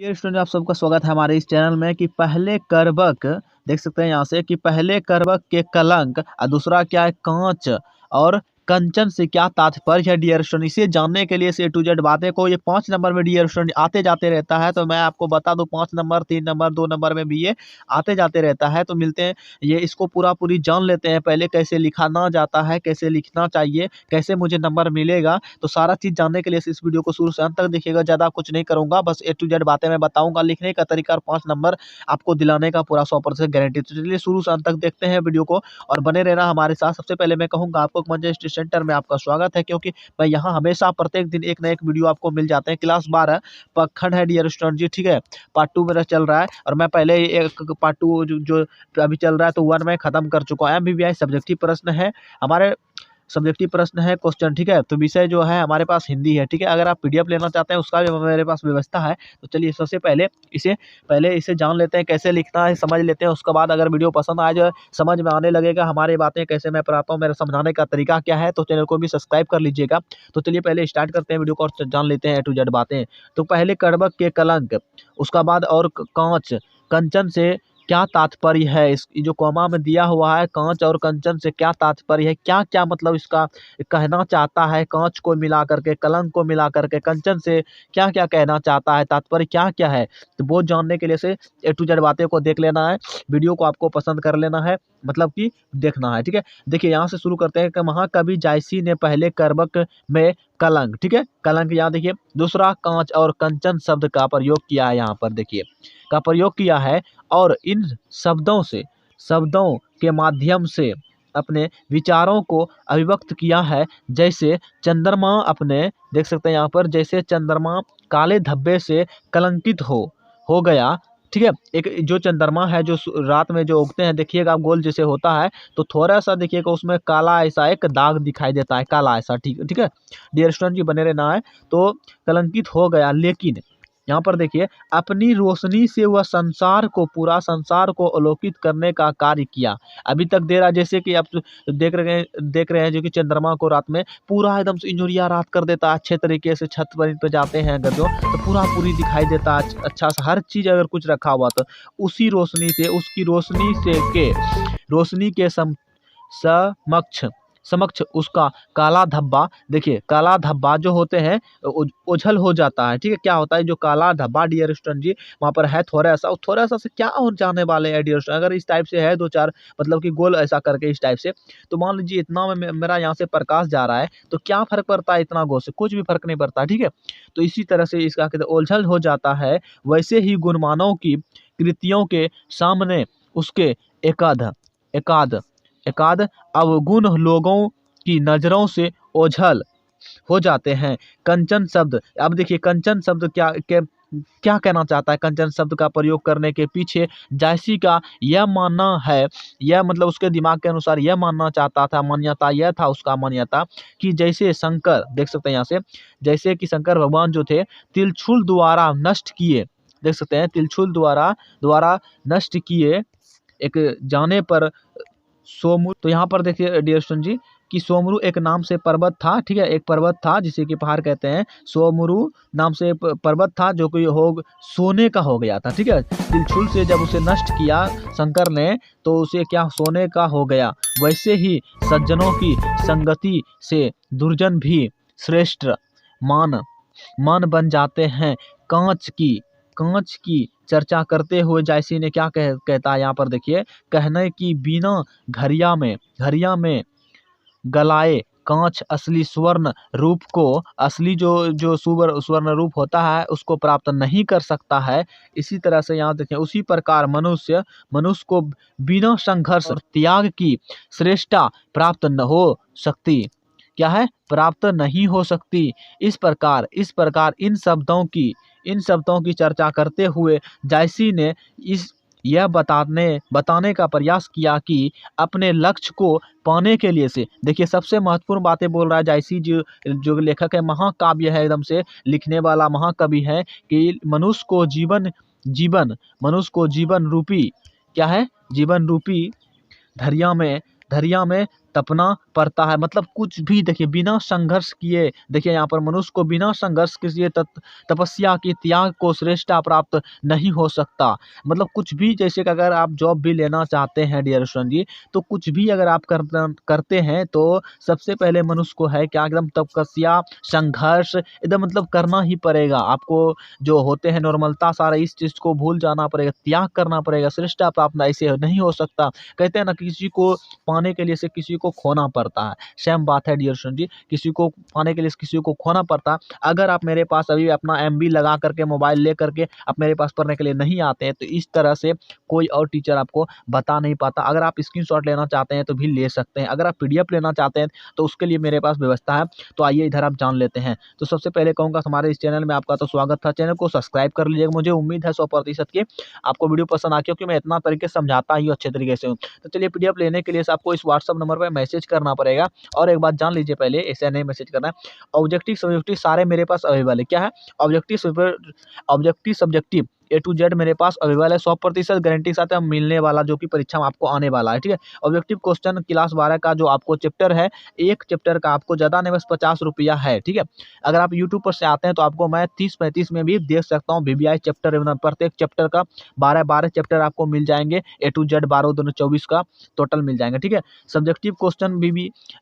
Dear student, आप सबका स्वागत है हमारे इस चैनल में कि पहले करवक देख सकते हैं यहाँ से कि पहले करवक के कलंक और दूसरा क्या है कांच और कंचन से क्या तात्पर्य है। डियर स्टूडेंट, इसे जानने के लिए से टू जेड बातें को ये 5 नंबर में डियर स्टूडेंट आते जाते रहता है। तो मैं आपको बता दूं 5 नंबर 3 नंबर 2 नंबर में भी ये आते जाते रहता है। तो मिलते हैं, ये इसको पूरी जान लेते हैं। पहले कैसे लिखा ना जाता है, कैसे लिखना चाहिए, कैसे मुझे नंबर मिलेगा, तो सारा चीज़ जानने के लिए इस वीडियो को शुरू से अंत तक देखिएगा। ज़्यादा कुछ नहीं करूँगा, बस ए टू जेड बातें मैं बताऊँगा, लिखने का तरीका और 5 नंबर आपको दिलाने का पूरा 100% गारंटी। तो चलिए शुरू से अंत तक देखते हैं वीडियो को और बने रहना हमारे साथ। सबसे पहले मैं कहूँगा आपको मंजे स्टडी सेंटर में आपका स्वागत है, क्योंकि मैं यहाँ हमेशा प्रत्येक दिन एक ना एक वीडियो आपको मिल जाते हैं। क्लास 12 पखंड है डियर स्टूडेंट जी, ठीक है। पार्ट 2 मेरा चल रहा है और मैं पहले एक पार्ट 2 जो अभी चल रहा है तो 1 में खत्म कर चुका हूँ। MBBI सब्जेक्टिव प्रश्न है हमारे, सब्जेक्टिव प्रश्न है क्वेश्चन, ठीक है। तो विषय जो है हमारे पास हिंदी है, ठीक है। अगर आप PDF लेना चाहते हैं उसका भी मेरे पास व्यवस्था है। तो चलिए सबसे पहले इसे जान लेते हैं, कैसे लिखना है समझ लेते हैं। उसके बाद अगर वीडियो पसंद आ जाए, समझ में आने लगेगा हमारी बातें कैसे मैं पढ़ाता हूँ, मेरा समझाने का तरीका क्या है, तो चैनल को भी सब्सक्राइब कर लीजिएगा। तो चलिए पहले स्टार्ट करते हैं वीडियो को और जान लेते हैं ए टू जेड बातें। तो पहले करवक के कलंक, उसका बाद और कांच कंचन से क्या तात्पर्य है। इस जो कॉमा में दिया हुआ है कांच और कंचन से क्या तात्पर्य है, क्या क्या मतलब इसका कहना चाहता है। कांच को मिला करके, कलंक को मिला करके, कंचन से क्या क्या कहना चाहता है, तात्पर्य क्या क्या है, तो वो जानने के लिए से ए टू जेड बातें को देख लेना है। वीडियो को आपको पसंद कर लेना है, मतलब कि देखना है, ठीक है। देखिए यहाँ से शुरू करते हैं कि महाकवि जायसी ने पहले करवक में कलंक, ठीक है, कलंक यहाँ देखिए, दूसरा कांच और कंचन शब्द का प्रयोग किया है, यहाँ पर देखिए का प्रयोग किया है और इन शब्दों के माध्यम से अपने विचारों को अभिव्यक्त किया है। जैसे चंद्रमा अपने, देख सकते हैं यहाँ पर, जैसे चंद्रमा काले धब्बे से कलंकित हो गया, ठीक है। एक जो चंद्रमा है जो रात में जो उगते हैं, देखिएगा गोल जैसे होता है, तो थोड़ा सा देखिएगा उसमें काला ऐसा एक दाग दिखाई देता है, काला ऐसा, ठीक ठीक है। डियर स्टूडेंट जी बने रहना है। तो कलंकित हो गया, लेकिन यहाँ पर देखिए अपनी रोशनी से वह पूरा संसार को आलोकित करने का कार्य किया। अभी तक दे रहा, जैसे कि आप देख रहे हैं जो कि चंद्रमा को रात में पूरा एकदम से इंजोरिया रात कर देता है अच्छे तरीके से। छत पर इन पे जाते हैं अगर जो, तो पूरी दिखाई देता है अच्छा सा, हर चीज अगर कुछ रखा हुआ तो उसी रोशनी से, उसकी रोशनी के समक्ष समक्ष उसका काला धब्बा, देखिए काला धब्बा जो होते हैं ओझल हो जाता है, ठीक है। क्या होता है जो काला धब्बा डियर स्टूडेंट जी वहाँ पर है, थोड़ा सा से क्या हो जाने वाले हैं डियर स्टूडेंट। अगर इस टाइप से है 2-4 मतलब कि गोल ऐसा करके इस टाइप से, तो मान लीजिए इतना में मेरा यहाँ से प्रकाश जा रहा है, तो क्या फर्क पड़ता है, इतना गोल से कुछ भी फर्क नहीं पड़ता, ठीक है। तो इसी तरह से इसका कहते ओझल हो जाता है। वैसे ही गुणमानों की कृतियों के सामने उसके एकाध एकाध एकाध अवगुण लोगों की नजरों से ओझल हो जाते हैं। कंचन शब्द, अब देखिए कंचन शब्द क्या कहना चाहता है। कंचन शब्द का प्रयोग करने के पीछे जायसी का यह मानना है, यह मतलब उसके दिमाग के अनुसार यह मानना चाहता था, मान्यता यह था उसका मान्यता कि जैसे शंकर, देख सकते हैं यहाँ से, जैसे कि शंकर भगवान जो थे तिलछुल द्वारा नष्ट किए, देख सकते हैं तिलछुल द्वारा नष्ट किए एक जाने पर सोमू। तो यहाँ पर देखिए डियर स्टूडेंट जी कि सोमरू एक नाम से पर्वत था, ठीक है, एक पर्वत था जिसे कि पहाड़ कहते हैं। सोमरू नाम से पर्वत था जो कि सोने का हो गया था, ठीक है। तिलछुल से जब उसे नष्ट किया शंकर ने, तो उसे क्या सोने का हो गया। वैसे ही सज्जनों की संगति से दुर्जन भी श्रेष्ठ मान बन जाते हैं। कांच की चर्चा करते हुए जायसी ने क्या कहता है यहाँ पर देखिए, कहने की बिना घरिया में गलाए कांच असली स्वर्ण रूप को, असली जो स्वर्ण रूप होता है उसको प्राप्त नहीं कर सकता है। इसी तरह से यहाँ देखें, उसी प्रकार मनुष्य को बिना संघर्ष और त्याग की श्रेष्ठता प्राप्त न हो सकती, क्या है, प्राप्त नहीं हो सकती। इस प्रकार इन शब्दों की चर्चा करते हुए जायसी ने यह बताने का प्रयास किया कि अपने लक्ष्य को पाने के लिए से, देखिए सबसे महत्वपूर्ण बातें बोल रहा है जायसी जो लेखक है, महाकाव्य है एकदम से लिखने वाला महाकवि है, कि मनुष्य को जीवन रूपी, क्या है, जीवन रूपी धैर्य में तपना पड़ता है। मतलब कुछ भी देखिए बिना संघर्ष किए, देखिए यहाँ पर मनुष्य को बिना संघर्ष किए तपस्या की त्याग को श्रेष्ठता प्राप्त नहीं हो सकता। मतलब कुछ भी, जैसे कि अगर आप जॉब भी लेना चाहते हैं डियर स्टूडेंट जी, तो कुछ भी अगर आप करते हैं तो सबसे पहले मनुष्य को है क्या, एकदम तपस्या, संघर्ष एकदम मतलब करना ही पड़ेगा आपको। जो होते हैं नॉर्मलता सारा इस चीज़ को भूल जाना पड़ेगा, त्याग करना पड़ेगा, श्रेष्ठता प्राप्त ऐसे नहीं हो सकता। कहते हैं ना, किसी को पाने के लिए से किसी को खोना पड़ता है। सेम बात है डियर स्टूडेंट जी, किसी को पाने के लिए किसी को खोना पड़ता है। अगर आप मेरे पास अभी अपना एमबी लगा करके मोबाइल ले करके आप मेरे पास पढ़ने के लिए नहीं आते हैं, तो इस तरह से कोई और टीचर आपको बता नहीं पाता। अगर आप स्क्रीनशॉट लेना चाहते हैं तो भी ले सकते हैं। अगर आप पीडीएफ लेना चाहते हैं तो उसके लिए मेरे पास व्यवस्था है। तो आइए इधर आप जान लेते हैं। तो सबसे पहले कहूँगा हमारे इस चैनल में आपका तो स्वागत था। चैनल को सब्सक्राइब कर लीजिएगा। मुझे उम्मीद है 100% की आपको वीडियो पसंद आ, क्योंकि मैं इतना तरीके से समझाता ही हूँ अच्छे तरीके से हूँ। तो चलिए, पीडीएफ लेने के लिए आपको इस व्हाट्सएप नंबर पर मैसेज करना पड़ेगा। और एक बात जान लीजिए, पहले ऐसे नहीं मैसेज करना है। ऑब्जेक्टिव सब्जेक्टिव सारे मेरे पास अवेलेबल है। क्या है? Objective subjective A to Z मेरे पास अवेलेबल है। 100% गारंटी के साथ मिलने वाला, जो कि परीक्षा में आपको आने वाला है। ठीक है, ऑब्जेक्टिव क्वेश्चन क्लास 12 का जो आपको चैप्टर है, एक चैप्टर का आपको ज़्यादा नहीं, बस 50 रुपया है। ठीक है, अगर आप यूट्यूब पर से आते हैं तो आपको मैं 30-35 में भी देख सकता हूँ। VBI चैप्टर, प्रत्येक चैप्टर का 12-12 चैप्टर आपको मिल जाएंगे। A to Z 12-24 का टोटल मिल जाएंगे। ठीक है, सब्जेक्टिव क्वेश्चन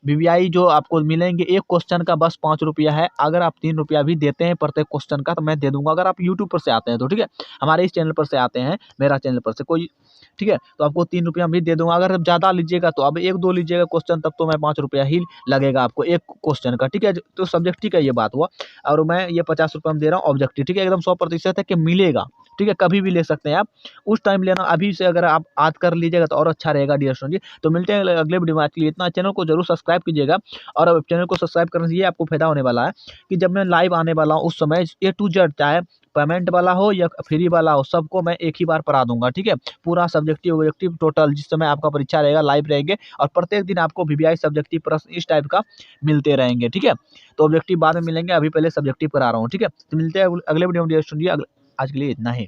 VBI जो आपको मिलेंगे, एक क्वेश्चन का बस 5 रुपया है। अगर आप 3 रुपया भी देते हैं प्रत्येक क्वेश्चन का तो मैं दे दूंगा, अगर आप यूट्यूब पर से आते हैं तो। ठीक है, हमारे इस चैनल पर से आते हैं, मेरा चैनल पर से कोई, ठीक है, तो आपको 3 रुपया भी दे दूंगा। अगर आप ज़्यादा लीजिएगा तो अब 1-2 लीजिएगा क्वेश्चन, तब तो मैं 5 रुपया ही लगेगा आपको एक क्वेश्चन का। ठीक है, तो सब्जेक्टिव का ये बात हुआ। और मैं ये 50 रुपये में दे रहा हूँ ऑब्जेक्टिव। ठीक है, एकदम 100% है कि मिलेगा। ठीक है, कभी भी ले सकते हैं आप, उस टाइम लेना। अभी से अगर आप आज कर लीजिएगा तो और अच्छा रहेगा डियर स्टूडेंट जी। तो मिलते हैं अगले वीडियो में। आज के लिए इतना। चैनल को जरूर सब्सक्राइब कीजिएगा। और अब चैनल को सब्सक्राइब करने से ये आपको फायदा होने वाला है कि जब मैं लाइव आने वाला हूँ उस समय A to Z, चाहे पेमेंट वाला हो या फ्री वाला हो, सबको मैं एक ही बार पढ़ा दूंगा। ठीक है, पूरा सब्जेक्टिव ऑब्जेक्टिव टोटल जिस समय आपका परीक्षा रहेगा लाइव रहेंगे, और प्रत्येक दिन आपको VBI सब्जेक्टिव प्रश्न इस टाइप का मिलते रहेंगे। ठीक है, तो ऑब्जेक्टिव बाद में मिलेंगे, अभी पहले सब्जेक्टिव करा रहा हूँ। ठीक है, तो मिलते हैं अगले वीडियो में डियर स्टूडेंट जी। आज के लिए इतना ही।